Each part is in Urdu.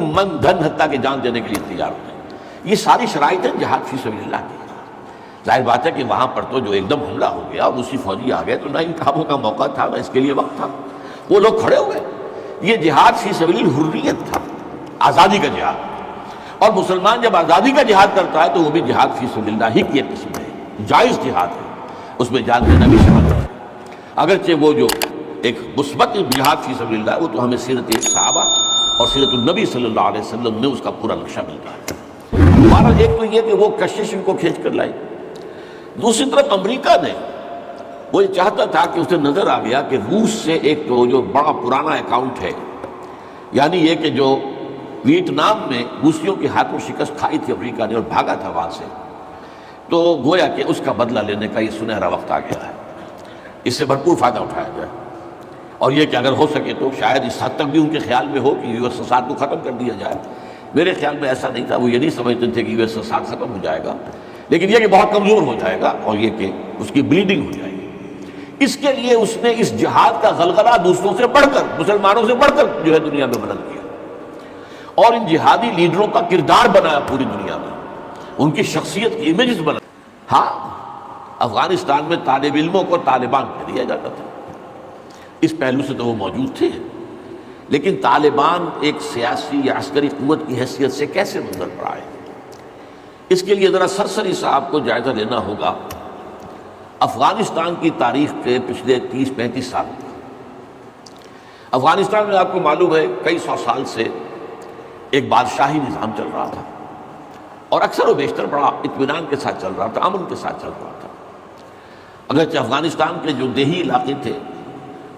من دھن حتیٰ کہ جان دینے کے لیے تیار ہوتے ہیں. یہ ساری شرائط ہیں جہاد فی سبیل اللہ کی. ظاہر بات ہے کہ وہاں پر تو جو ایک دم حملہ ہو گیا اور روسی فوجی آ گئے تو نہ انتخابوں کا موقع تھا نہ اس کے لیے وقت تھا. وہ لوگ کھڑے ہوئے. یہ جہاد فی سبیل الحریت تھا، آزادی کا جہاد. اور مسلمان جب آزادی کا جہاد کرتا ہے تو وہ بھی جہاد فی سبیل اللہ ہی کی ایک قسم ہے، جائز جہاد ہے، اس میں جان دینا بھی شامل ہے. اگرچہ وہ جو ایک مثبت جہاد فی سبیل اللہ وہ تو ہمیں سیرت صحابہ اور سیرت النبی صلی اللہ علیہ وسلم میں اس کا پورا نقشہ ملتا ہے. ہمارا ایک تو یہ کہ وہ کشش ان کو کھینچ کر لائی. دوسری طرف امریکہ نے وہ یہ چاہتا تھا کہ اسے نظر آ گیا کہ روس سے ایک تو جو بڑا پرانا اکاؤنٹ ہے، یعنی یہ کہ جو ویتنام میں روسیوں کے ہاتھوں شکست کھائی تھی امریکہ نے اور بھاگا تھا وہاں سے، تو گویا کہ اس کا بدلہ لینے کا یہ سنہرا وقت آ گیا ہے. اس سے بھرپور فائدہ اٹھایا جائے. اور یہ کہ اگر ہو سکے تو شاید اس حد تک بھی ان کے خیال میں ہو کہ یو ایس ایس آر کو ختم کر دیا جائے. میرے خیال میں ایسا نہیں تھا. وہ یہ نہیں سمجھتے تھے کہ یو ایس ایس آر ختم ہو جائے گا، لیکن یہ کہ بہت کمزور ہو جائے گا اور یہ کہ اس کی بلیڈنگ ہو جائے گی. اس کے لیے اس نے اس جہاد کا غلغلہ دوسروں سے بڑھ کر، مسلمانوں سے بڑھ کر جو ہے دنیا میں بلند کیا اور ان جہادی لیڈروں کا کردار بنایا پوری دنیا میں، ان کی شخصیت کی امیجز بنا. ہاں، افغانستان میں طالب علموں کو طالبان کہہ دیا جاتا تھا. اس پہلو سے تو وہ موجود تھے، لیکن طالبان ایک سیاسی یا عسکری قوت کی حیثیت سے کیسے منظر پر آئے، اس کے لیے ذرا سرسری صاحب کو جائزہ لینا ہوگا افغانستان کی تاریخ کے پچھلے 30-35 سال. افغانستان میں آپ کو معلوم ہے کئی سو سال سے ایک بادشاہی نظام چل رہا تھا اور اکثر و بیشتر بڑا اطمینان کے ساتھ چل رہا تھا، امن کے ساتھ چل رہا تھا. اگرچہ افغانستان کے جو دیہی علاقے تھے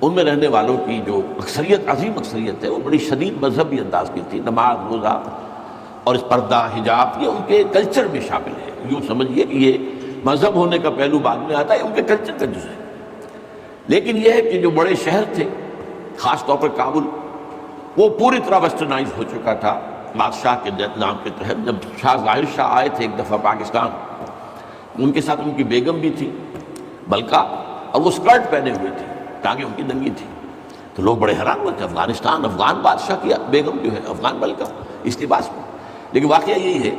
ان میں رہنے والوں کی جو اکثریت، عظیم اکثریت ہے، وہ بڑی شدید مذہبی انداز کی تھی. نماز، روزہ اور اس پردہ، حجاب یہ ان کے کلچر میں شامل ہے. یوں سمجھیے کہ یہ مذہب ہونے کا پہلو بعد میں آتا ہے، ان کے کلچر کا جز ہے. لیکن یہ ہے کہ جو بڑے شہر تھے، خاص طور پر کابل، وہ پوری طرح ویسٹرنائز ہو چکا تھا بادشاہ کے نام کے تحت. جب شاہ ظاہر شاہ آئے تھے ایک دفعہ پاکستان، ان کے ساتھ ان کی بیگم بھی تھی بلکہ، اور وہ سکرٹ پہنے ہوئے تھے، ٹانگیں ان کی ننگی تھی. تو لوگ بڑے حیران ہوئے تھے، افغانستان، افغان بادشاہ کی بیگم جو ہے افغان بلکہ اس لباس میں. لیکن واقعہ یہی ہے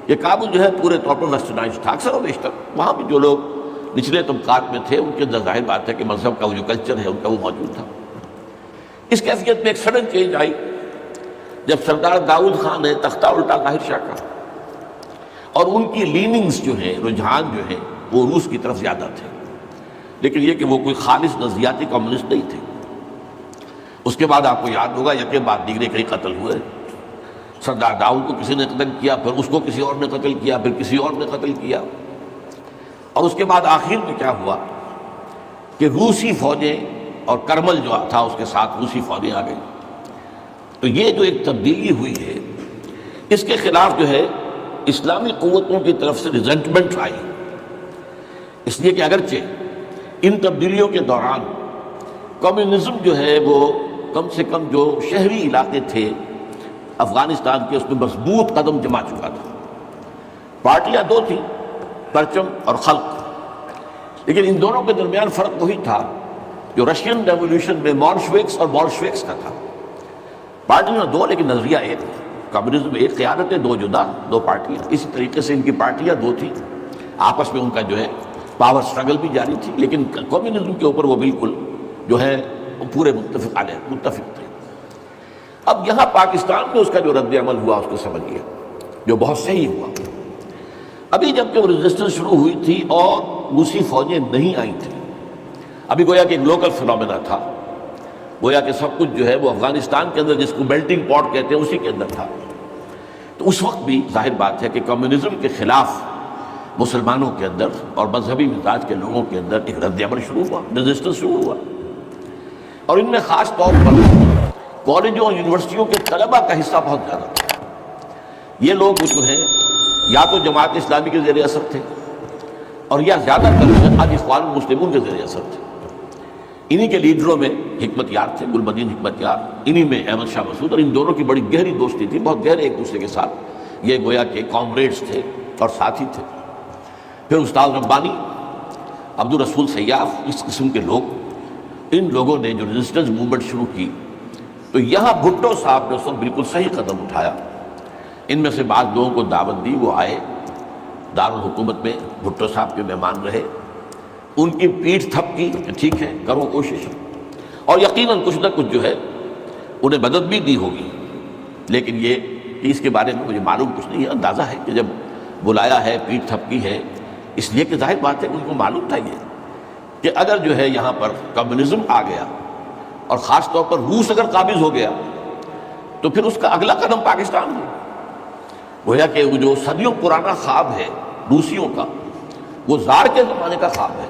کہ کابل جو ہے پورے طور پر ویسٹرنائز تھا. اکثر و بیشتر وہاں بھی جو لوگ نچلے طبقات میں تھے ان کے اندر ظاہر بات ہے کہ مذہب کا وہ جو کلچر ہے ان کا وہ موجود تھا. اس کیفیت میں ایک سڈن چینج آئی جب سردار داؤد خان نے تختہ الٹا ظاہر شاہ کا، اور ان کی لیننگز جو ہیں، رجحان جو ہیں وہ روس کی طرف زیادہ تھے. لیکن یہ کہ وہ کوئی خالص نظریاتی کمیونسٹ نہیں تھے. اس کے بعد آپ کو یاد ہوگا یکے بعد دیگرے کئی قتل ہوئے. سردار داؤد کو کسی نے قتل کیا، پھر اس کو کسی اور نے قتل کیا، پھر کسی اور نے قتل کیا. اور اس کے بعد آخر میں کیا ہوا کہ روسی فوجیں اور کرمل جو تھا اس کے ساتھ روسی فوجیں آ گئی. تو یہ جو ایک تبدیلی ہوئی ہے اس کے خلاف جو ہے اسلامی قوتوں کی طرف سے ریزنٹمنٹ آئی. اس لیے کہ اگرچہ ان تبدیلیوں کے دوران کمیونزم جو ہے وہ کم سے کم جو شہری علاقے تھے افغانستان کے، اس میں مضبوط قدم جما چکا تھا. پارٹیاں دو تھیں، پرچم اور خلق، لیکن ان دونوں کے درمیان فرق وہی تھا جو رشین ریولیوشن میں مولشوکس اور بولشوکس کا تھا. پارٹیاں دو لیکن نظریہ ایک. کمیونزم ایک، قیادتیں دو جدا، دو پارٹیاں. اسی طریقے سے ان کی پارٹیاں دو تھیں، آپس میں ان کا جو ہے پاور سٹرگل بھی جاری تھی، لیکن کمیونزم کے اوپر وہ بالکل جو ہے پورے متفق تھے. اب یہاں پاکستان میں اس کا جو رد عمل ہوا اس کو سمجھیے، جو بہت صحیح ہوا. ابھی جب کہ وہ ریزسٹنس شروع ہوئی تھی اور روسی فوجیں نہیں آئی تھیں، ابھی گویا کہ ایک لوکل فنومینا تھا، گویا کہ سب کچھ جو ہے وہ افغانستان کے اندر جس کو میلٹنگ پاٹ کہتے ہیں اسی کے اندر تھا. تو اس وقت بھی ظاہر بات ہے کہ کمیونزم کے خلاف مسلمانوں کے اندر اور مذہبی مزاج کے لوگوں کے اندر ایک رد عمل شروع ہوا، ریزسٹنس شروع ہوا. اور ان میں خاص طور پر کالجوں اور یونیورسٹیوں کے طلبہ کا حصہ بہت زیادہ تھا. یہ لوگ جو ہیں یا تو جماعت اسلامی کے زیر اثر تھے اور یا زیادہ تر آج اخوان المسلمون کے زیر اثر تھے. انہی کے لیڈروں میں حکمت یار تھے، گلبدین حکمت یار، انہی میں احمد شاہ مسعود، اور ان دونوں کی بڑی گہری دوستی تھی، بہت گہرے ایک دوسرے کے ساتھ یہ گویا کہ کامریڈز تھے اور ساتھی تھے. پھر استاد ربانی، عبدالرسول سیاف، اس قسم کے لوگ، ان لوگوں نے جو ریزسٹنس موومنٹ شروع کی تو یہاں بھٹو صاحب نے اس وقت بالکل صحیح قدم اٹھایا. ان میں سے بعض لوگوں کو دعوت دی، وہ آئے دارالحکومت میں، بھٹو صاحب کے مہمان رہے، ان کی پیٹھ تھپ کی کہ ٹھیک ہے کرو کوشش، اور یقیناً کچھ نہ کچھ جو ہے انہیں مدد بھی دی ہوگی. لیکن یہ کہ اس کے بارے میں مجھے معلوم کچھ نہیں ہے. اندازہ ہے کہ جب بلایا ہے، پیٹھ تھپکی ہے، اس لیے کہ ظاہر بات ہے ان کو معلوم تھا یہ کہ اگر جو ہے یہاں پر کمیونزم آ گیا اور خاص طور پر روس اگر قابض ہو گیا تو پھر اس کا اگلا قدم پاکستان ہے. گویا کہ وہ جو صدیوں پرانا خواب ہے روسیوں کا، وہ زار کے زمانے کا خواب ہے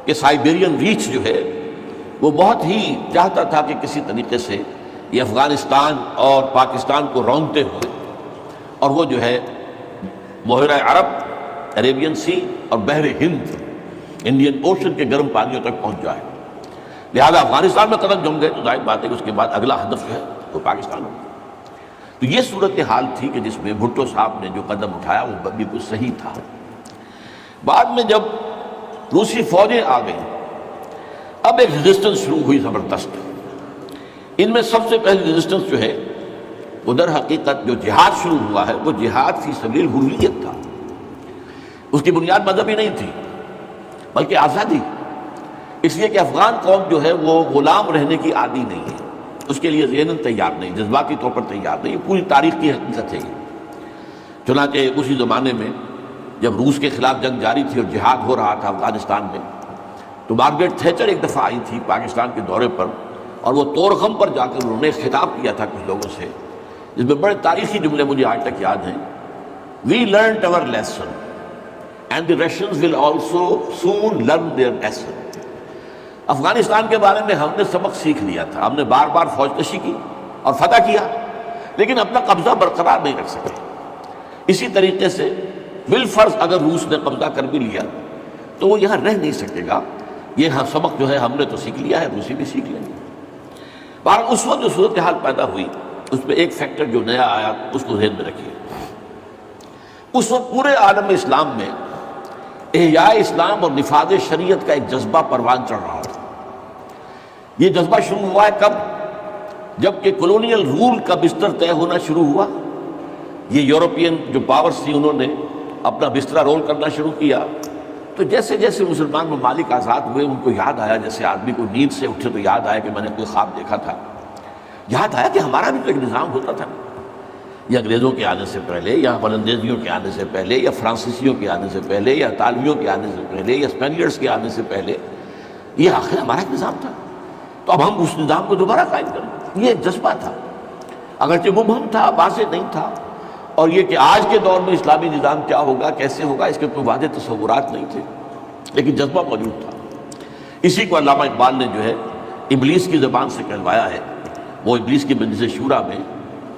کہ سائبیرین ریچ جو ہے وہ بہت ہی چاہتا تھا کہ کسی طریقے سے یہ افغانستان اور پاکستان کو رونتے ہوئے اور وہ جو ہے بحیرہ عرب، عربین سی اور بحر ہند، انڈین اوشن کے گرم پانیوں تک پہنچ جائے. لہذا افغانستان میں قدم جم گئے تو ظاہر بات ہے کہ اس کے بعد اگلا ہدف جو ہے وہ پاکستان ہو. تو یہ صورتحال تھی کہ جس میں بھٹو صاحب نے جو قدم اٹھایا وہ بالکل صحیح تھا. بعد میں جب روسی فوجیں آ گئیں، اب ایک ریزسٹنس شروع ہوئی زبردست. ان میں سب سے پہلی ریزسٹنس جو ہے وہ در حقیقت جو جہاد شروع ہوا ہے وہ جہاد فی سبیل الحریت تھا. اس کی بنیاد مذہبی نہیں تھی بلکہ آزادی. اس لیے کہ افغان قوم جو ہے وہ غلام رہنے کی عادی نہیں ہے، اس کے لیے ذہناً تیار نہیں، جذباتی طور پر تیار نہیں. پوری تاریخ کی حقیقت ہے یہ. چنانچہ اسی زمانے میں جب روس کے خلاف جنگ جاری تھی اور جہاد ہو رہا تھا افغانستان میں، تو مارگریٹ تھیچر ایک دفعہ آئی تھی پاکستان کے دورے پر، اور وہ طورخم پر جا کر انہوں نے خطاب کیا تھا کچھ لوگوں سے، جس میں بڑے تاریخی جملے مجھے آج تک یاد ہیں. We learned our lesson and the Russians will also soon learn their lesson. Afghanistan کے بارے میں ہم نے سبق سیکھ لیا تھا. ہم نے بار بار فوج کشی کی اور فتح کیا لیکن اپنا قبضہ برقرار نہیں رکھ سکے. اسی طریقے سے بالفرض اگر روس نے قبضہ کر بھی لیا تو وہ یہاں رہ نہیں سکے گا. یہ سبق جو ہے ہم نے تو سیکھ لیا ہے، روسی بھی سیکھ لیں گے. بہرحال اس وقت جو صورتحال پیدا ہوئی اس میں ایک فیکٹر جو نیا آیا اس کو ذہن میں رکھیے. اس وقت پورے عالم اسلام میں احیاء اسلام اور نفاذ شریعت کا ایک جذبہ پروان چڑھ رہا تھا. یہ جذبہ شروع ہوا ہے کب؟ جب کہ کولونیل رول کا بستر طے ہونا شروع ہوا. یہ یورپین جو پاورز تھی انہوں نے اپنا بستر رول کرنا شروع کیا. تو جیسے جیسے مسلمان ممالک آزاد ہوئے ان کو یاد آیا، جیسے آدمی کو نیند سے اٹھے تو یاد آیا کہ میں نے کوئی خواب دیکھا تھا. یاد آیا کہ ہمارا بھی تو ایک نظام ہوتا تھا، یہ انگریزوں کے آنے سے پہلے یا فلندیزیوں کے آنے سے پہلے یا فرانسیسیوں کے آنے سے پہلے یا اطالویوں کے آنے سے پہلے یا اسپینیئرز کے آنے سے پہلے یہ آخر ہمارا ایک نظام تھا. تو اب ہم اس نظام کو دوبارہ قائم کریں. یہ ایک جذبہ تھا، اگرچہ مبہم تھا، واضح نہیں تھا. اور یہ کہ آج کے دور میں اسلامی نظام کیا ہوگا، کیسے ہوگا، اس کے کوئی واضح تصورات نہیں تھے لیکن جذبہ موجود تھا. اسی کو علامہ اقبال نے جو ہے ابلیس کی زبان سے کہلوایا ہے، وہ ابلیس کی مجلس شورا میں،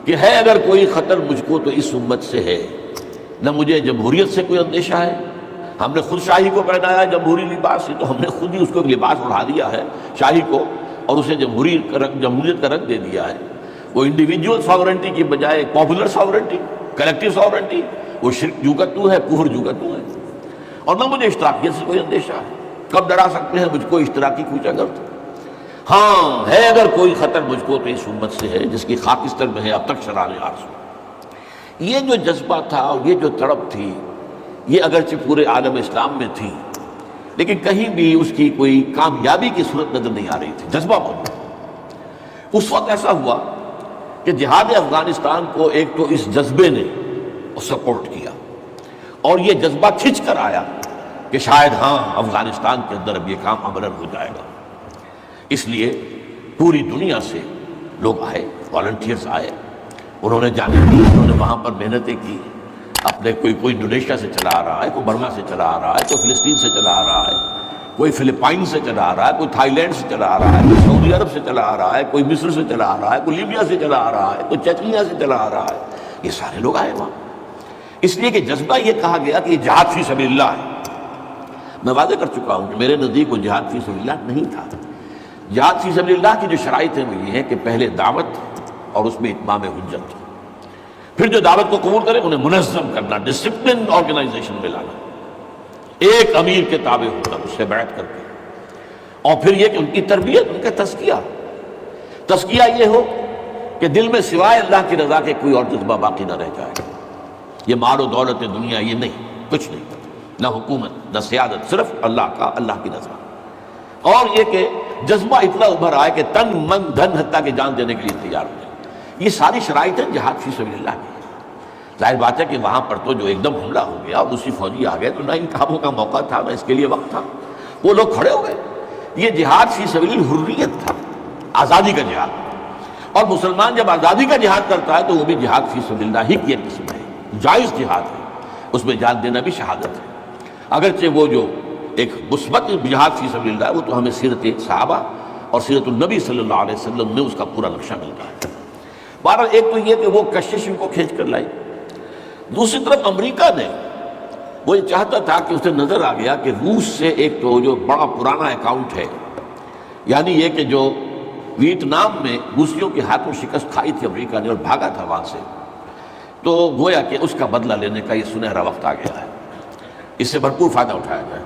کہ ہے اگر کوئی خطر مجھ کو تو اس امت سے ہے، نہ مجھے جمہوریت سے کوئی اندیشہ ہے. ہم نے خود شاہی کو پہنایا جمہوری لباس، تو ہم نے خود ہی اس کو لباس اڑا دیا ہے شاہی کو اور اسے جمہوریت کا رنگ دے دیا ہے. وہ انڈیویجول ساورنٹی کی بجائے پاپولر ساورنٹی، کلیکٹیو ساورنٹی، وہ شرک جو کا تو ہے، کفر جو کا تو ہے. اور نہ مجھے اشتراکیت سے کوئی اندیشہ ہے. کب ڈرا سکتے ہیں مجھ کو اشتراکی کوچہ گرد؟ ہاں ہے اگر کوئی خطر مجھ کو تو اس امت سے ہے جس کی خاکستر میں ہے اب تک شرار آرزو. یہ جو جذبہ تھا اور یہ جو تڑپ تھی، یہ اگرچہ پورے عالم اسلام میں تھی لیکن کہیں بھی اس کی کوئی کامیابی کی صورت نظر نہیں آ رہی تھی. جذبہ موجود. اس وقت ایسا ہوا کہ جہاد افغانستان کو ایک تو اس جذبے نے سپورٹ کیا اور یہ جذبہ کھنچ کر آیا کہ شاید ہاں افغانستان کے اندر اب یہ کام عملاً ہو جائے گا. اس لیے پوری دنیا سے لوگ آئے، والنٹیئرز آئے، انہوں نے جانے کی، انہوں نے وہاں پر محنتیں کی. اپنے کوئی انڈونیشیا سے چلا آ رہا ہے، کوئی برما سے چلا آ رہا ہے، کوئی فلسطین سے چلا آ رہا ہے، کوئی فلپائن سے چلا آ رہا ہے، کوئی تھائی لینڈ سے چلا آ رہا ہے، کوئی سعودی عرب سے چلا آ رہا ہے، کوئی مصر سے چلا آ رہا ہے، کوئی لیبیا سے چلا آ رہا ہے، کوئی چچنیا سے چلا آ رہا ہے. یہ سارے لوگ آئے وہاں. اس لیے کہ جذبہ یہ کہا گیا کہ یہ جہاد فی سبیل اللہ ہے. میں واضح کر چکا ہوں کہ میرے نزدیک وہ جہاد فی سبیل اللہ نہیں تھا. جہاد فی سبیل اللہ کی جو شرائط ہیں وہ یہ ہے کہ پہلے دعوت اور اس میں اتمام حجت، پھر جو دعوت کو قبول کرے انہیں منظم کرنا، ڈسپلن آرگنائزیشن میں لانا، ایک امیر کے تابع ہونا، اس سے بیعت کر کے، اور پھر یہ کہ ان کی تربیت، ان کا تزکیہ. تزکیہ یہ ہو کہ دل میں سوائے اللہ کی رضا کے کوئی اور جذبہ باقی نہ رہ جائے. یہ مال و دولت دنیا یہ نہیں، کچھ نہیں، نہ حکومت نہ سیادت، صرف اللہ کا، اللہ کی رضا. اور یہ کہ جذبہ اتنا ابھر آئے کہ تن من دھن حتیٰ کہ جان دینے کے لیے تیار ہو جائے. یہ ساری شرائط ہیں جہاد فی سبیل اللہ کی. ظاہر بات ہے کہ وہاں پر تو جو ایک دم حملہ ہو گیا اور دوسری فوجی آ گئے تو نہ ان کاموں کا موقع تھا نہ اس کے لیے وقت تھا. وہ لوگ کھڑے ہو گئے. یہ جہاد فی سبیل الحریت تھا، آزادی کا جہاد. اور مسلمان جب آزادی کا جہاد کرتا ہے تو وہ بھی جہاد فی سبیل اللہ ہی کی ایک قسم ہے، جائز جہاد ہے، اس میں جان دینا بھی شہادت ہے. اگرچہ وہ جو ایک مثبت جہاد فی سبیل اللہ ہے وہ تو ہمیں سیرت صحابہ اور سیرت النبی صلی اللہ علیہ وسلم میں اس کا پورا نقشہ ملتا ہے. بہرحال ایک تو یہ کہ وہ کشش ان کو کھینچ کر لائی. دوسری طرف امریکہ نے وہ یہ چاہتا تھا کہ اسے نظر آ گیا کہ روس سے ایک تو جو بڑا پرانا اکاؤنٹ ہے، یعنی یہ کہ جو ویتنام میں روسیوں کے ہاتھوں شکست کھائی تھی امریکہ نے اور بھاگا تھا وہاں سے، تو گویا کہ اس کا بدلہ لینے کا یہ سنہرا وقت آ گیا ہے. اس سے بھرپور فائدہ اٹھایا جائے.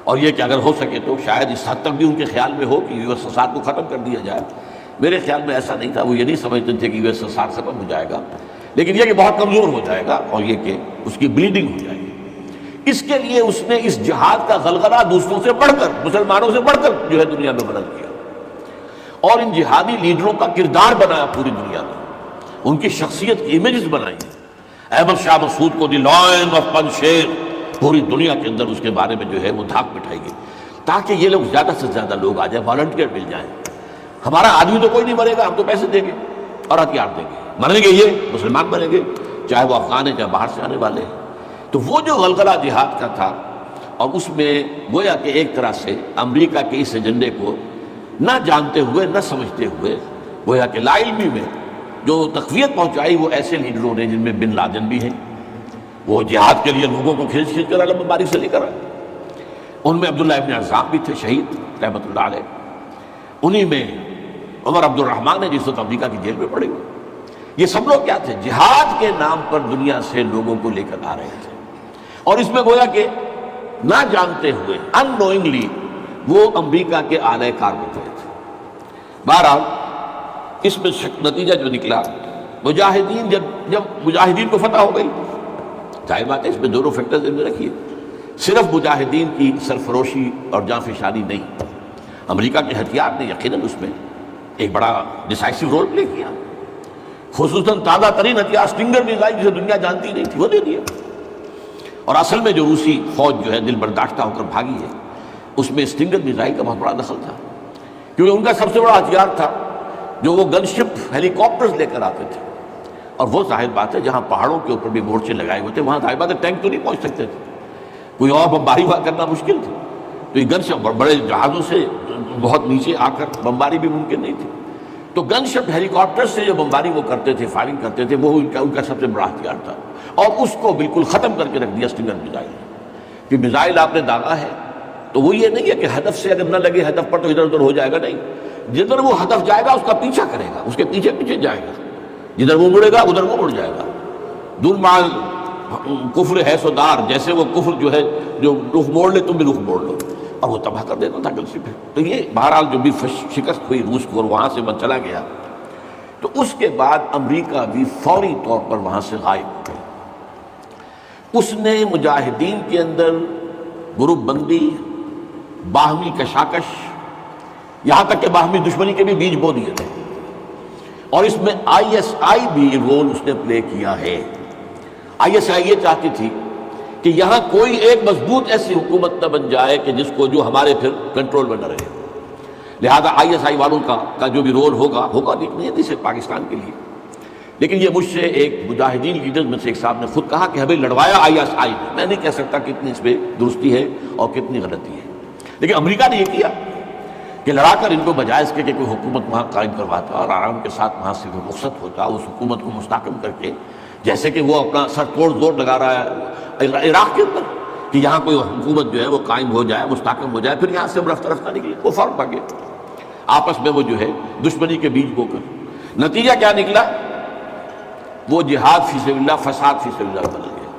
اور یہ کہ اگر ہو سکے تو شاید اس حد تک بھی ان کے خیال میں ہو کہ یو ایس ایس آر کو ختم کر دیا جائے. میرے خیال میں ایسا نہیں تھا، وہ یہ نہیں سمجھتے تھے کہ یو ایس ایس آر ختم ہو جائے گا، لیکن یہ کہ بہت کمزور ہو جائے گا اور یہ کہ اس کی بلیڈنگ ہو جائے گی. اس کے لیے اس نے اس جہاد کا غلغلہ دوسروں سے بڑھ کر، مسلمانوں سے بڑھ کر جو ہے دنیا میں بلند کیا اور ان جہادی لیڈروں کا کردار بنایا پوری دنیا میں. ان کی شخصیت کی امیجز بنائی. احمد شاہ مسعود کو دی لائن آف پنشیر پوری دنیا کے اندر اس کے بارے میں جو ہے وہ دھاک بٹھائی گئی تاکہ یہ لوگ زیادہ سے زیادہ لوگ آ جائیں، والنٹیئر مل جائیں. ہمارا آدمی تو کوئی نہیں مرے گا، ہم تو پیسے دیں گے اور ہتھیار دیں گے، مریں گے یہ مسلمان مریں گے، چاہے وہ افغان ہیں چاہے باہر سے آنے والے ہیں. تو وہ جو غلغلہ جہاد کا تھا اور اس میں گویا کہ ایک طرح سے امریکہ کے اس ایجنڈے کو نہ جانتے ہوئے نہ سمجھتے ہوئے گویا کہ لا علمی میں جو تقویت پہنچائی وہ ایسے لیڈروں نے جن میں بن لادن بھی ہیں. وہ جہاد کے لیے لوگوں کو کھینچ کھینچ کر علم باری سے لے کر آئے. ان میں عبداللہ ابن عزام بھی تھے شہید رحمۃ اللہ علیہ. انہی میں عمر عبد الرحمن ہے جس وقت امریکہ کی جیل میں پڑے ہوئے. یہ سب لوگ کیا تھے؟ جہاد کے نام پر دنیا سے لوگوں کو لے کر آ رہے تھے اور اس میں گویا کہ نہ جانتے ہوئے ان نوئنگلی وہ امریکہ کے اعلی کار بن گئے تھے. بہرحال اس میں نتیجہ جو نکلا، مجاہدین جب مجاہدین کو فتح ہو گئی، ظاہر بات ہے اس میں دونوں فیکٹرز ذہن میں رکھیے. صرف مجاہدین کی سرفروشی اور جانفشانی نہیں، امریکہ کے ہتھیار نے یقیناً اس میں ایک بڑا ڈیسائسو رول پلے کیا. خصوصاً تازہ ترین ہتھیار اسٹنگر میزائل جسے دنیا جانتی نہیں تھی وہ دے دیا. اور اصل میں جو روسی فوج جو ہے دل برداشتہ ہو کر بھاگی ہے اس میں اسٹنگر میزائل کا بہت بڑا دخل تھا، کیونکہ ان کا سب سے بڑا ہتھیار تھا جو وہ گن شپ ہیلی کاپٹرز لے کر آتے تھے. اور وہ ظاہر بات ہے جہاں پہاڑوں کے اوپر بھی مورچے لگائے ہوئے تھے وہاں ظاہر بات ہے ٹینک تو نہیں پہنچ سکتے تھے، کوئی اور بمباری کرنا مشکل تھا. تو یہ گن شپ بڑے جہازوں سے بہت نیچے آ کر بمباری بھی ممکن نہیں تھی. تو گن شپ ہیلی کاپٹر سے جو بمباری وہ کرتے تھے، فائرنگ کرتے تھے، وہ ان کا سب سے بڑا ہتھیار تھا. اور اس کو بالکل ختم کر کے رکھ دیا اسٹنگر میزائل. کہ میزائل آپ نے داغا ہے تو وہ یہ نہیں ہے کہ ہدف سے اگر نہ لگے ہدف پر تو ادھر ادھر ہو جائے گا، نہیں. جدھر وہ ہدف جائے گا اس کا پیچھا کرے گا، اس کے پیچھے پیچھے جائے گا، جدھر وہ مڑے گا ادھر وہ مڑ جائے گا. دور مال کفر ہے سودار، جیسے وہ کفر جو ہے جو رخ موڑ لے تم بھی رخ موڑ لو، اور وہ تباہ کر دیتا تھا گلسی پہ. تو یہ بہرحال جو بھی شکست ہوئی روس کو اور وہاں سے من چلا گیا، تو اس کے بعد امریکہ بھی فوری طور پر وہاں سے غائب ہو گیا. اس نے مجاہدین کے اندر گروپ بندی، باہمی کشاکش، یہاں تک کہ باہمی دشمنی کے بھی بیج بو دیے تھے. اور اس میں آئی ایس آئی بھی رول اس نے پلے کیا ہے. آئی ایس آئی یہ چاہتی تھی کہ یہاں کوئی ایک مضبوط ایسی حکومت نہ بن جائے کہ جس کو جو ہمارے پھر کنٹرول میں نہ رہے. لہذا آئی ایس آئی والوں کا جو بھی رول ہوگا نہیں صرف پاکستان کے لیے. لیکن یہ مجھ سے ایک مجاہدین لیڈر میں سے ایک صاحب نے خود کہا کہ ہمیں لڑوایا آئی ایس آئی نے. میں نہیں کہہ سکتا کتنی اس پہ درستی ہے اور کتنی غلطی ہے، لیکن امریکہ نے یہ کیا کہ لڑا کر ان کو بجائے اس کے کہ کوئی حکومت وہاں قائم کرواتا اور آرام کے ساتھ وہاں سے رخصت ہوتا، اس حکومت کو مستحکم کر کے، جیسے کہ وہ اپنا سر توڑ زور لگا رہا ہے عراق کے اندر کہ یہاں کوئی حکومت جو ہے وہ قائم ہو جائے، مستحکم ہو جائے، پھر یہاں سے ہم رفتہ رفتہ نکلے. وہ فرق پا گیا آپس میں، وہ جو ہے دشمنی کے بیج بو کر. نتیجہ کیا نکلا؟ وہ جہاد فی سبیل اللہ، فساد فی سبیل اللہ بدل گیا.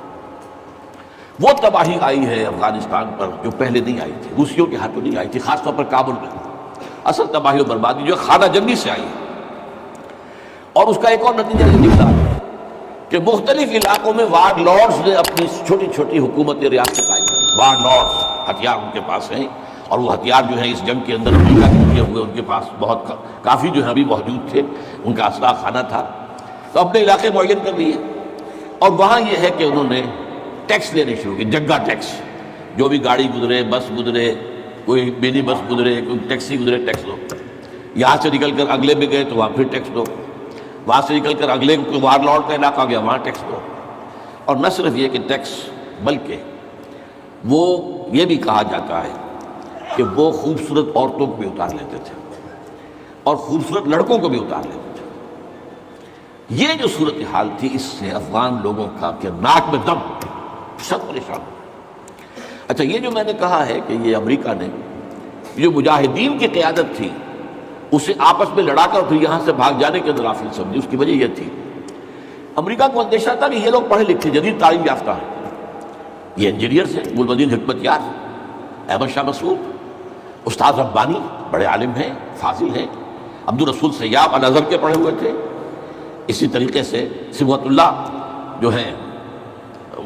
وہ تباہی آئی ہے افغانستان پر جو پہلے نہیں آئی تھی، روسیوں کے ہاتھوں نہیں آئی تھی، خاص طور پر کابل میں. اصل تباہی و بربادی جو خانہ جنگی سے آئی ہے۔ اور اس کا ایک اور نتیجہ یہ نکلا کہ مختلف علاقوں میں وارڈ لارڈز نے اپنی چھوٹی چھوٹی حکومت ریاستیں قائم کی۔ وارڈ لارڈز ہتھیار ان کے پاس ہیں، اور وہ ہتھیار جو ہیں اس جنگ کے اندر امریکہ کے کیے ہوئے ان کے پاس بہت کافی جو ہے ابھی موجود تھے، ان کا اسلحہ خانہ تھا، تو اپنے علاقے معین کر لیے۔ اور وہاں یہ ہے کہ انہوں نے ٹیکس لینے شروع کی، جگہ ٹیکس، جو بھی گاڑی گزرے، بس گزرے، کوئی مینی بس گزرے، کوئی ٹیکسی گزرے، ٹیکس دو۔ یہاں سے نکل کر اگلے میں گئے تو وہاں پھر ٹیکس دو، وہاں سے نکل کر اگلے وارڈ لارڈ کا علاقہ گیا وہاں ٹیکس دو۔ اور نہ صرف یہ کہ ٹیکس، بلکہ وہ یہ بھی کہا جاتا ہے کہ وہ خوبصورت عورتوں کو بھی اتار لیتے تھے اور خوبصورت لڑکوں کو بھی اتار لیتے تھے۔ یہ جو صورتحال تھی، اس سے افغان لوگوں کا کہ ناک میں دم، سب پریشان ہو۔ اچھا، یہ جو میں نے کہا ہے کہ یہ امریکہ نے جو مجاہدین کی قیادت تھی اسے آپس میں لڑا کر پھر یہاں سے بھاگ جانے کے اندر غافل سمجھی، اس کی وجہ یہ تھی امریکہ کو اندیشہ تھا کہ یہ لوگ پڑھے لکھے جدید تعلیم یافتہ ہیں، یہ انجینئرز ہیں، گلبدین حکمت یار، احمد شاہ مسعود، استاد ربانی بڑے عالم ہیں، فاضل ہیں، عبدالرسول سیاب الازہر کے پڑھے ہوئے تھے، اسی طریقے سے صبغت اللہ جو ہیں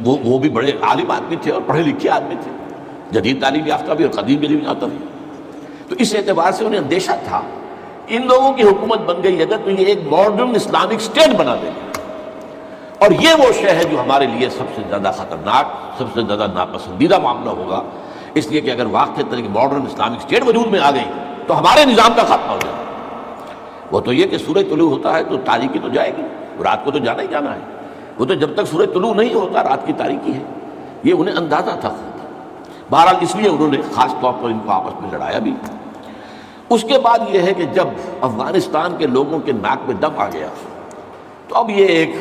وہ بھی بڑے عالم آدمی تھے اور پڑھے لکھے آدمی تھے، جدید تعلیم یافتہ بھی اور قدیم علم یافتہ بھی۔ تو اس اعتبار سے انہیں اندیشہ تھا ان لوگوں کی حکومت بن گئی اگر تو یہ ایک ماڈرن اسلامک اسٹیٹ بنا دیں گے، اور یہ وہ شے ہے جو ہمارے لیے سب سے زیادہ خطرناک، سب سے زیادہ ناپسندیدہ معاملہ ہوگا، اس لیے کہ اگر واقعی طرح کی ماڈرن اسلامک اسٹیٹ وجود میں آ گئی تو ہمارے نظام کا خاتمہ ہو جائے۔ وہ تو یہ کہ سورج طلوع ہوتا ہے تو تاریکی تو جائے گی، رات کو تو جانا ہی جانا ہے، وہ تو جب تک سورج طلوع نہیں ہوتا رات کی تاریکی ہے، یہ انہیں اندازہ تھا خود۔ بہرحال اس لیے انہوں نے خاص طور پر ان کو آپس میں لڑایا بھی۔ اس کے بعد یہ ہے کہ جب افغانستان کے لوگوں کے ناک میں دم آ گیا تو اب یہ ایک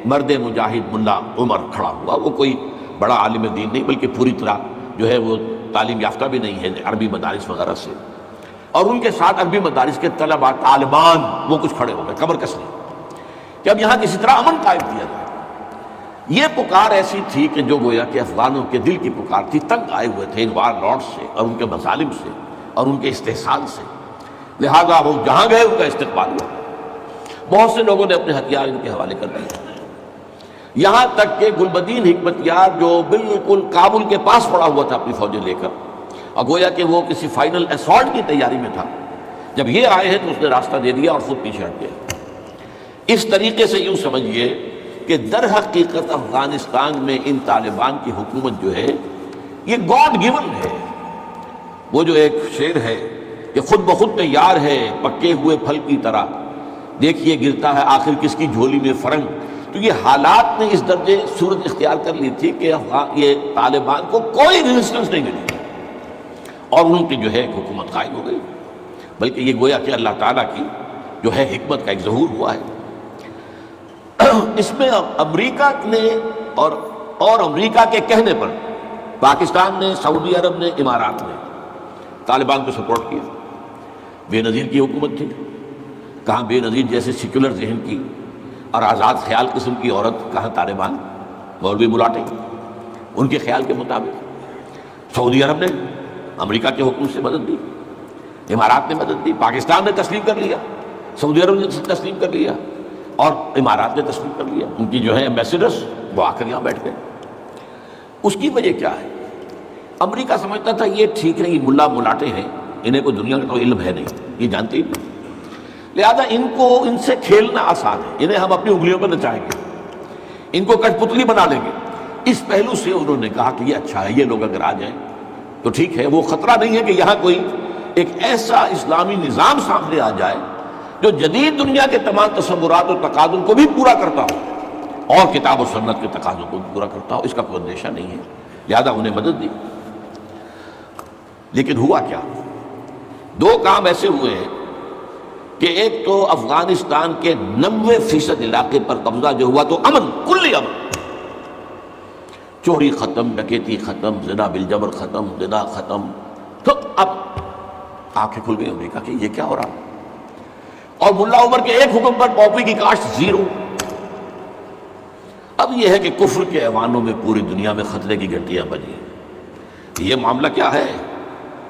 مرد مجاہد ملا عمر کھڑا ہوا، وہ کوئی بڑا عالم دین نہیں بلکہ پوری طرح جو ہے وہ تعلیم یافتہ بھی نہیں ہے عربی مدارس وغیرہ سے، اور ان کے ساتھ عربی مدارس کے طلباء طالبان وہ کچھ کھڑے ہو گئے کمر کس لیے کہ اب یہاں کسی طرح امن قائم کیا جائے۔ یہ پکار ایسی تھی کہ جو گویا کہ افغانوں کے دل کی پکار تھی، تنگ آئے ہوئے تھے ان وار لارڈ سے اور ان کے مظالم سے اور ان کے استحصال سے، لہذا وہ جہاں گئے ان کا استقبال ہوا۔ بہت سے لوگوں نے اپنے ہتھیار ان کے حوالے کر دیے، یہاں تک کہ گلبدین حکمت یار جو بالکل کابل کے پاس پڑا ہوا تھا اپنی فوجیں لے کر، اور گویا کہ وہ کسی فائنل اسالٹ کی تیاری میں تھا، جب یہ آئے ہیں تو اس نے راستہ دے دیا اور خود پیچھے ہٹ گیا۔ اس طریقے سے یوں سمجھیے کہ در حقیقت افغانستان میں ان طالبان کی حکومت جو ہے یہ گاڈ گیون ہے۔ وہ جو ایک شعر ہے کہ خود بخود تیار ہے پکے ہوئے پھل کی طرح، دیکھیے گرتا ہے آخر کس کی جھولی میں فرنگ۔ تو یہ حالات نے اس درجے صورت اختیار کر لی تھی کہ یہ طالبان کو کوئی ریزسٹنس نہیں ملی اور ان کی جو ہے ایک حکومت قائم ہو گئی، بلکہ یہ گویا کہ اللہ تعالیٰ کی جو ہے حکمت کا ایک ظہور ہوا ہے۔ اس میں امریکہ نے اور امریکہ کے کہنے پر پاکستان نے، سعودی عرب نے، امارات نے طالبان کو سپورٹ کیا۔ بے نظیر کی حکومت تھی، کہاں بے نظیر جیسے سیکولر ذہن کی اور آزاد خیال قسم کی عورت، کہاں طالبان مولوی ملاٹے ان کے خیال کے مطابق۔ سعودی عرب نے امریکہ کے حکم سے مدد دی، امارات نے مدد دی، پاکستان نے تسلیم کر لیا، سعودی عرب نے تسلیم کر لیا اور امارات نے تسلیم کر لیا۔ ان کی جو ہے ایمبیسیڈرز وہ آ کر یہاں بیٹھ گئے۔ اس کی وجہ کیا ہے؟ امریکہ سمجھتا تھا یہ ٹھیک ہے، یہ ملا ملاٹے ہیں، انہیں کوئی دنیا کا کوئی علم ہے نہیں، یہ جانتے ہی نہیں، لہذا ان سے کھیلنا آسان ہے، انہیں ہم اپنی انگلیوں پر نچائیں گے، ان کو کٹ پتلی بنا لیں گے۔ اس پہلو سے انہوں نے کہا کہ یہ اچھا ہے، یہ لوگ اگر آ جائیں تو ٹھیک ہے، وہ خطرہ نہیں ہے کہ یہاں کوئی ایک ایسا اسلامی نظام سامنے آ جائے جو جدید دنیا کے تمام تصورات اور تقاضوں کو بھی پورا کرتا ہو اور کتاب و سنت کے تقاضوں کو بھی پورا کرتا ہو، اس کا کوئی اندیشہ نہیں ہے، لہذا انہیں مدد دی۔ لیکن ہوا کیا؟ دو کام ایسے ہوئے ہیں کہ ایک تو افغانستان کے 90% علاقے پر قبضہ جو ہوا تو امن، کلی امن، چوری ختم، ڈکیتی ختم، زنا بالجبر ختم، زنا ختم۔ تو اب آنکھیں کھل گئی امریکہ کی، یہ کیا ہو رہا؟ اور ملا عمر کے ایک حکم پر پاپی کی کاشت زیرو۔ اب یہ ہے کہ کفر کے ایوانوں میں پوری دنیا میں خطرے کی گھنٹیاں بجی۔ یہ معاملہ کیا ہے؟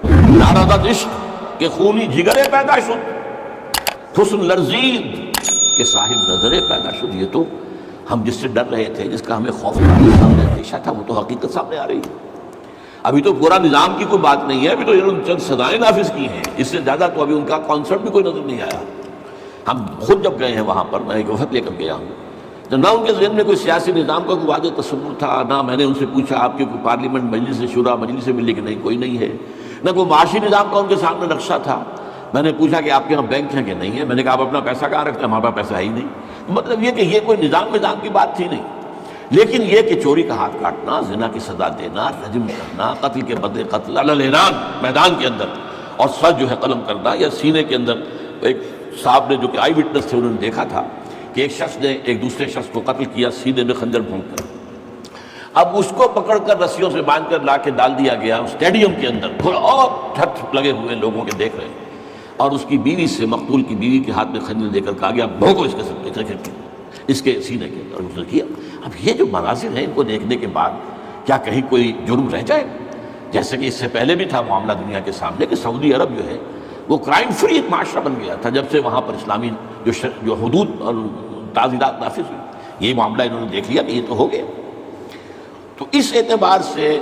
نارادہ عشق کہ خونی جگرے پیدا شد، حسن لرزید کہ صاحب نظرے پیدا شد۔ یہ تو ہم جس سے ڈر رہے تھے، جس کا ہمیں خوف سامنے اندیشہ تھا، وہ تو حقیقت سامنے آ رہی ہے۔ ابھی تو پورا نظام کی کوئی بات نہیں ہے، ابھی تو انہوں نے چند سزائیں نافذ کی ہیں، اس سے زیادہ تو ابھی ان کا کانسیپٹ بھی کوئی نظر نہیں آیا۔ ہم خود جب گئے ہیں وہاں پر، میں ایک وفد لے کر گیا ہوں، تو نہ ان کے ذہن میں کوئی سیاسی نظام کا کوئی واضح تصور تھا، نہ میں نے ان سے پوچھا آپ کی کوئی پارلیمنٹ مجلس شورا مجلس سے ملی کہ نہیں کوئی نہیں ہے، نہ کوئی معاشی نظام کا ان کے سامنے نقشہ تھا۔ میں نے پوچھا کہ آپ کے یہاں بینک ہیں کہ نہیں ہے، میں نے کہا آپ اپنا پیسہ کہاں رکھتے ہیں، ہمارے پاس پیسہ ہے ہی نہیں۔ مطلب یہ کہ یہ کوئی نظام کی بات تھی نہیں، لیکن یہ کہ چوری کا ہاتھ کاٹنا، زنا کی سزا دینا، رجم کرنا، قتل کے بدلے قتل علی الاعلان میدان کے اندر، اور سر جو ہے قلم کرنا یا سینے کے اندر۔ ایک صاحب نے جو کہ آئی وٹنس تھے، انہوں نے دیکھا تھا کہ ایک شخص نے ایک دوسرے شخص کو قتل کیا سینے میں خنجر بھونک کر، اب اس کو پکڑ کر رسیوں سے باندھ کر لا کے ڈال دیا گیا اسٹیڈیم کے اندر، اور ٹھٹ لگے ہوئے لوگوں کے دیکھ رہے ہیں، اور اس کی بیوی سے، مقتول کی بیوی کے ہاتھ میں خنجر دے کر کہا گیا بھونکو اس کے اس کے سینے کے اندر، اس نے کیا۔ اب یہ جو مناظر ہیں، ان کو دیکھنے کے بعد کیا کہیں کوئی جرم رہ جائے؟ جیسے کہ اس سے پہلے بھی تھا معاملہ دنیا کے سامنے کہ سعودی عرب جو ہے وہ کرائم فری ایک معاشرہ بن گیا تھا جب سے وہاں پر اسلامی جو حدود اور تعزیرات نافذ ہوئی۔ یہ معاملہ انہوں نے دیکھ لیا کہ یہ تو ہو گیا، تو اس اعتبار سے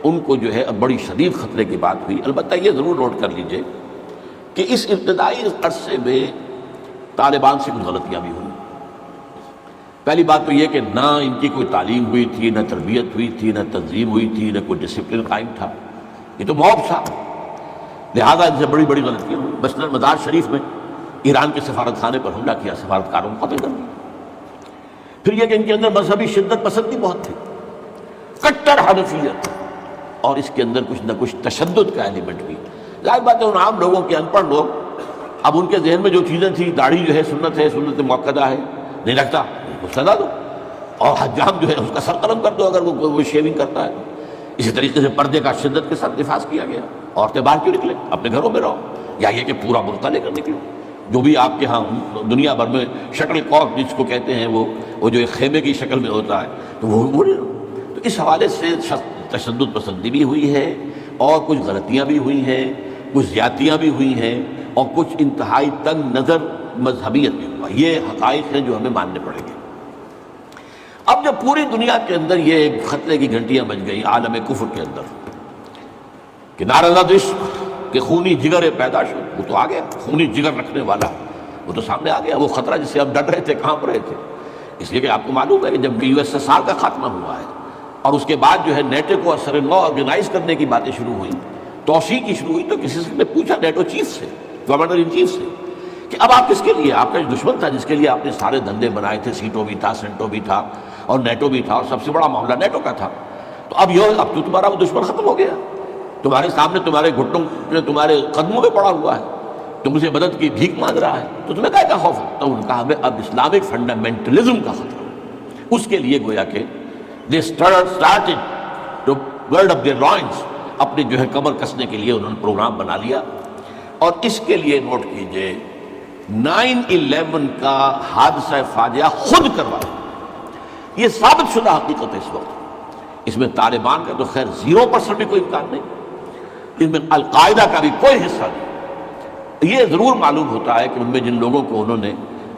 ان کو جو ہے اب بڑی شدید خطرے کی بات ہوئی۔ البتہ یہ ضرور نوٹ کر لیجئے کہ اس ابتدائی عرصے میں طالبان سے کچھ غلطیاں بھی ہوئی۔ پہلی بات تو یہ کہ نہ ان کی کوئی تعلیم ہوئی تھی، نہ تربیت ہوئی تھی، نہ تنظیم ہوئی تھی، نہ کوئی ڈسپلن قائم تھا، یہ تو موب تھا، لہذا ان سے بڑی بڑی غلطیاں ہوئی۔ مثلا مزار شریف میں ایران کے سفارت خانے پر حملہ کیا، سفارتکاروں کو قتل کر دیا۔ پھر یہ کہ ان کے اندر مذہبی شدت پسندی بہت تھی، کٹر حنفیت، اور اس کے اندر کچھ نہ کچھ تشدد کا ایلیمنٹ بھی۔ ظاہر بات ہے ان عام لوگوں کے، ان پڑھ لوگ، اب ان کے ذہن میں جو چیزیں تھیں، داڑھی جو ہے سنت موقدہ ہے، نہیں رکھتا اس کو سزا دو، اور حجام جو ہے اس کا سر قلم کر دو اگر وہ شیونگ کرتا ہے۔ اسی طریقے سے پردے کا شدت کے ساتھ نفاذ کیا گیا، عورتیں باہر کیوں نکلیں، اپنے گھروں میں رہو، یا یہ کہ پورا برقع لے کر نکلو، جو بھی آپ کے ہاں دنیا بھر میں شٹل کاک جس کو کہتے ہیں، وہ جو ایک خیمے کی شکل میں ہوتا ہے، تو وہ تو اس حوالے سے تشدد پسندی بھی ہوئی ہے، اور کچھ غلطیاں بھی ہوئی ہیں، کچھ زیادتیاں بھی ہوئی ہیں، اور کچھ انتہائی تنگ نظر مذہبیت بھی ہوا۔ یہ حقائق ہیں جو ہمیں ماننے پڑیں گے۔ اب جب پوری دنیا کے اندر یہ خطرے کی گھنٹیاں بج گئیں عالم کفر کے اندر کہ نارض عشق کہ خونی جگر پیدا شد، وہ تو آ گیا، خونی جگر رکھنے والا وہ تو سامنے آ گیا، وہ خطرہ جس سے اب ڈر رہے تھے، کہاں رہے تھے۔ اس لیے کہ آپ کو معلوم ہے کہ جب USSR کا خاتمہ ہوا ہے اور اس کے بعد جو ہے نیٹو کو اثر نو آرگنائز کرنے کی باتیں شروع ہوئیں، توسیع کی شروع ہوئی، تو کسی سے نے پوچھا نیٹو چیف سے، گورنر ان چیف سے، کہ اب آپ کس کے لیے، آپ کا جو دشمن تھا جس کے لیے آپ نے سارے دھندے بنائے تھے، سیٹو بھی تھا، سینٹو بھی تھا، اور نیٹو بھی تھا، اور سب سے بڑا معاملہ نیٹو کا تھا، تو اب تو تمہارا وہ دشمن ختم ہو گیا، تمہارے سامنے، تمہارے گھٹنوں میں، تمہارے قدموں میں پڑا ہوا ہے، تم سے مدد کی بھیک مانگ رہا ہے، تو تمہیں کیا خوف ہے؟ تو انہوں نے کہا ہمیں اب اسلامک فنڈامنٹلزم کا خطرہ، اس کے لیے گویا کہ they started to gird up their loins، اپنی جو ہے کمر کسنے کے لیے انہوں نے پروگرام بنا لیا۔ اور اس کے لیے نوٹ کیجئے 9/11 کا حادثہ فاجعہ خود کروایا، یہ ثابت شدہ حقیقت ہے اس وقت۔ اس میں طالبان کا تو خیر 0% بھی کوئی امکان نہیں، اس میں القاعدہ کا بھی کوئی حصہ نہیں۔ یہ ضرور معلوم ہوتا ہے کہ ان میں جن لوگوں کو انہوں نے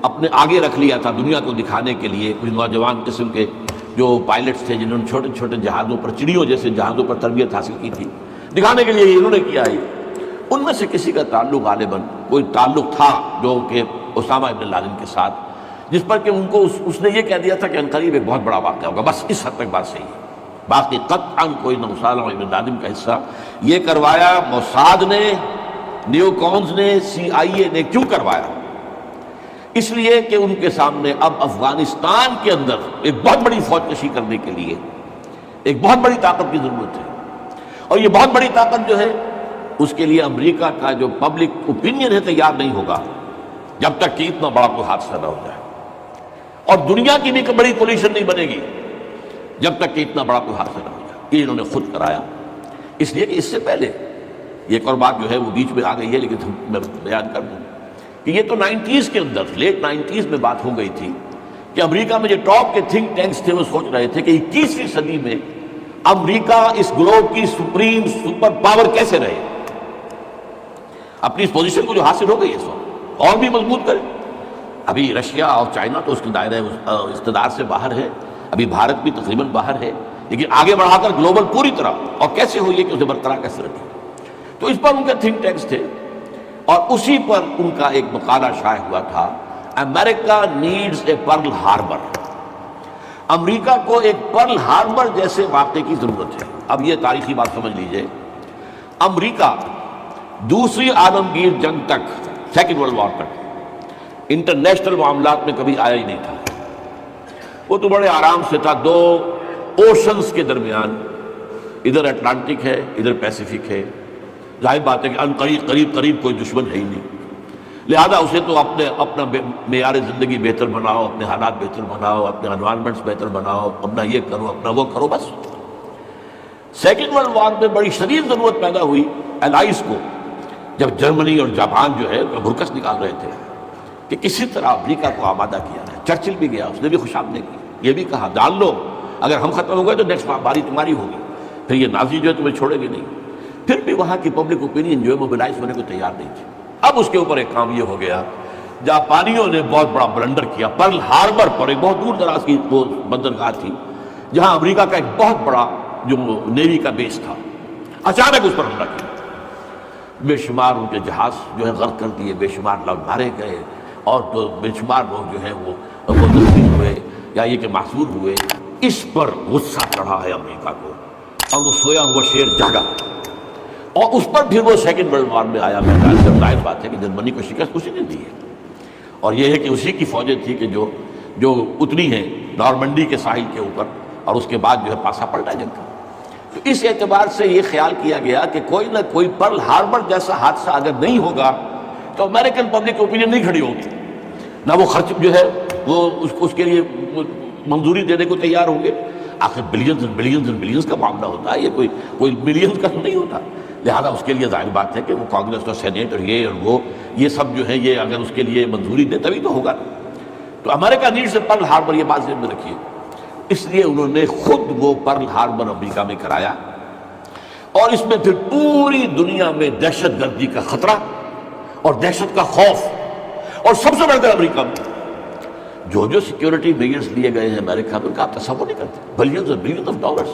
اپنے آگے رکھ لیا تھا دنیا کو دکھانے کے لیے، کچھ نوجوان قسم کے جو پائلٹس تھے جنہوں نے چھوٹے چھوٹے جہازوں پر، چڑیوں جیسے جہازوں پر تربیت حاصل کی تھی، دکھانے کے لیے انہوں نے کیا ہے، ان میں سے کسی کا تعلق غالباً کوئی تعلق تھا جو کہ اسامہ ابن لادن کے ساتھ، جس پر کہ ان کو اس نے یہ کہہ دیا تھا کہ عنقریب ایک بہت بڑا واقعہ ہوگا، بس اس حد تک بات صحیح ہے، باقی قطعاً کوئی نہ اسامہ ابن لادن کا حصہ۔ یہ کروایا موساد نے، نیو کونز نے، CIA نے۔ کیوں کروایا؟ اس لیے کہ ان کے سامنے اب افغانستان کے اندر ایک بہت بڑی فوج کشی کرنے کے لیے ایک بہت بڑی طاقت کی ضرورت ہے، اور یہ بہت بڑی طاقت جو ہے اس کے لیے امریکہ کا جو پبلک اوپینین ہے تیار نہیں ہوگا جب تک کہ اتنا بڑا کوئی حادثہ نہ ہو جائے، اور دنیا کی بھی بڑی کولیشن نہیں بنے گی جب تک کہ اتنا بڑا کوئی حادثہ نہ ہو جائے۔ یہ انہوں نے خود کرایا، اس لیے کہ اس سے پہلے ایک اور بات جو ہے وہ بیچ میں آ گئی ہے، لیکن میں بیان کر دوں کہ یہ تو 90s کے اندر، لیٹ 90s میں بات ہو گئی تھی کہ امریکہ میں جو ٹاپ کے تھنک ٹینکس تھے وہ سوچ رہے تھے کہ 21ویں صدی میں امریکہ اس گلوب کی سپریم سپر پاور کیسے رہے، اپنی اس پوزیشن کو جو حاصل ہو گئی ہے اس وقت اور بھی مضبوط کرے. ابھی رشیا اور چائنا تو اس کے دائرۂ اقتدار سے باہر ہے, ابھی بھارت بھی تقریباً باہر ہے, لیکن آگے بڑھا کر گلوبل پوری طرح, اور کیسے ہوئی ہے کہ اسے برقرار کیسے رکھے. تو اس پر ان کے تھنک ٹینکس تھے, اور اسی پر ان کا ایک مقالہ شائع ہوا تھا, امریکہ نیڈز اے پرل ہاربر. امریکہ کو ایک پرل ہاربر جیسے واقعے کی ضرورت ہے. اب یہ تاریخی بات سمجھ لیجئے, امریکہ دوسری عالمگیر جنگ تک, سیکنڈ ورلڈ وار تک, انٹرنیشنل معاملات میں کبھی آیا ہی نہیں تھا. وہ تو بڑے آرام سے تھا, دو اوشنز کے درمیان, ادھر اٹلانٹک ہے ادھر پیسیفک ہے. ظاہر بات ہے کہ قریب کوئی دشمن ہے ہی نہیں, لہذا اسے تو اپنا معیار زندگی بہتر بناؤ, اپنے حالات بہتر بناؤ, اپنے انوائرمنٹس بہتر بناؤ, اپنا یہ کرو اپنا وہ کرو, بس. سیکنڈ ورلڈ وار میں بڑی شدید ضرورت پیدا ہوئی الائز کو, جب جرمنی اور جاپان جو ہے بھرکس نکال رہے تھے کہ کسی طرح امریکہ کو آمادہ کیا جائے. چرچل بھی گیا, اس نے بھی خوشامدی کی, یہ بھی کہا جان لو اگر ہم ختم ہو گئے تو نیکسٹ باری تمہاری ہوگی, پھر یہ نازی جو ہے تمہیں چھوڑے گی نہیں. پھر بھی وہاں کی پبلک اوپینین جو ہے موبلائز ہونے کو تیار نہیں تھی. اب اس کے اوپر ایک کام یہ ہو گیا, جاپانیوں نے بہت بڑا بلنڈر کیا. پرل ہاربر پر, ایک بہت دور دراز کی وہ بندرگاہ تھی جہاں امریکہ کا ایک بہت بڑا جو نیوی کا بیس تھا, اچانک اس پر حملہ کیا. بے شمار ان کے جہاز جو ہے غرق کر دیے, بے شمار لوگ مارے گئے, اور تو بے شمار لوگ جو ہیں وہ زخمی ہوئے یا یہ کہ محصور ہوئے. اس پر غصہ چڑھا ہے امریکہ کو, اور وہ سویا ہوا شیر جاگا, اور اس پر پھر وہ سیکنڈ ورلڈ وار میں آیا. جب ظاہر بات ہے کہ جرمنی کو شکست اسی نے دی ہے, اور یہ ہے کہ اسی کی فوجیں تھی کہ جو اتری ہیں نارمنڈی کے ساحل کے اوپر, اور اس کے بعد جو ہے پاسا پلٹا جنگ کا. تو اس اعتبار سے یہ خیال کیا گیا کہ کوئی نہ کوئی پرل ہاربر جیسا حادثہ اگر نہیں ہوگا تو امریکن پبلک اوپینین نہیں کھڑی ہوگی, نہ وہ خرچ جو ہے وہ اس کے لیے منظوری دینے کو تیار ہوں گے. آخر billions and billions and billions کا معاملہ ہوتا ہے, یہ کوئی ملینز کا نہیں ہوتا. لہذا اس کے لیے ظاہر بات ہے کہ وہ کانگریس اور سینیٹ اور یہ سب جو ہے یہ اگر اس کے لیے منظوری دے تبھی تو ہوگا. تو امریکہ نیڈ سے پرل ہاربر, یہ بات ذہن میں رکھیے. اس لیے انہوں نے خود وہ پرل ہاربر امریکہ میں کرایا, اور اس میں پھر پوری دنیا میں دہشت گردی کا خطرہ اور دہشت کا خوف, اور سب سے بڑھ کر امریکہ میں جو سیکیورٹی میجرز لیے گئے ہیں امریکہ میں, ان کا آپ تصور نہیں کرتے. بلینز اور بلینز آف ڈالرز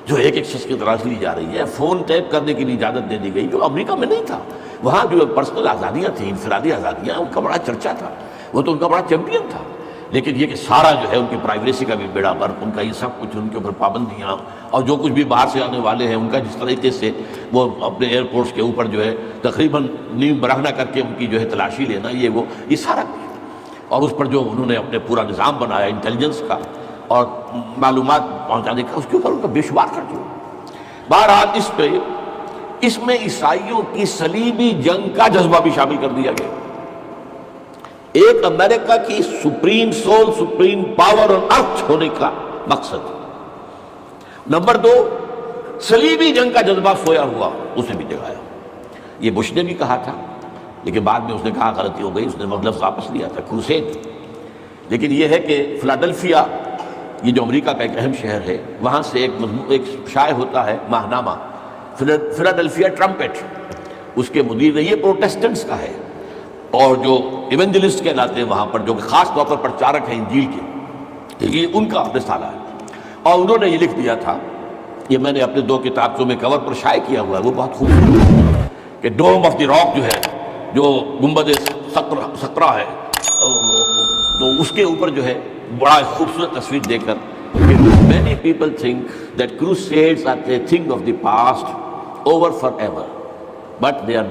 جو ایک شخص کی طرح لی جا رہی ہے. فون ٹیپ کرنے کی اجازت دے دی گئی, جو امریکہ میں نہیں تھا. وہاں جو پرسنل آزادیاں تھیں, انفرادی آزادیاں, ان کا بڑا چرچا تھا, وہ تو ان کا بڑا چیمپئن تھا. لیکن یہ کہ سارا جو ہے ان کی پرائیویسی کا بھی بیڑا غرق, ان کا یہ سب کچھ, ان کے اوپر پابندیاں, اور جو کچھ بھی باہر سے آنے والے ہیں ان کا جس طریقے سے وہ اپنے ایئرپورٹس کے اوپر جو ہے تقریباً نیم برہنہ کر کے ان کی جو ہے تلاشی لینا, یہ سارا. اور اس پر جو انہوں نے اپنے پورا نظام بنایا انٹیلیجنس کا اور معلومات پہنچانے کا, اس کے اوپر ان کا بے شمار خرچ ہوا. بہرحال اس میں عیسائیوں کی صلیبی جنگ کا جذبہ بھی شامل کر دیا گیا. ایک امریکہ کی سپریم سول, سپریم پاور اور ارتھ ہونے کا مقصد. نمبر 2, صلیبی جنگ کا جذبہ سویا ہوا, اسے بھی جگایا. یہ بش نے بھی کہا تھا, لیکن بعد میں اس نے کہا غلطی ہو گئی, اس نے لفظ واپس لیا تھا, کروسیڈ. لیکن یہ ہے کہ فلاڈلفیا, یہ جو امریکہ کا ایک اہم شہر ہے, وہاں سے ایک شائع ہوتا ہے ماہنامہ فلاڈلفیا ٹرمپٹ. اس کے مدیر نے, یہ پروٹیسٹنٹس کا ہے, اور جو ایونجلسٹ کہلاتے ہیں وہاں پر, جو کہ خاص طور پر پرچارک ہیں انجیل کے, یہ ان کا رسالہ ہے. اور انہوں نے یہ لکھ دیا تھا, یہ میں نے اپنے 2 کتابوں میں کور پر شائع کیا ہوا ہے, وہ بہت خوبصورت, کہ ڈوم آف دی راک جو ہے, جو گنبد سقرا ہے, تو اس کے اوپر جو ہے بڑا خوبصورت تصویر دے کر, many people think that crusades are a thing of the past, over forever, but they are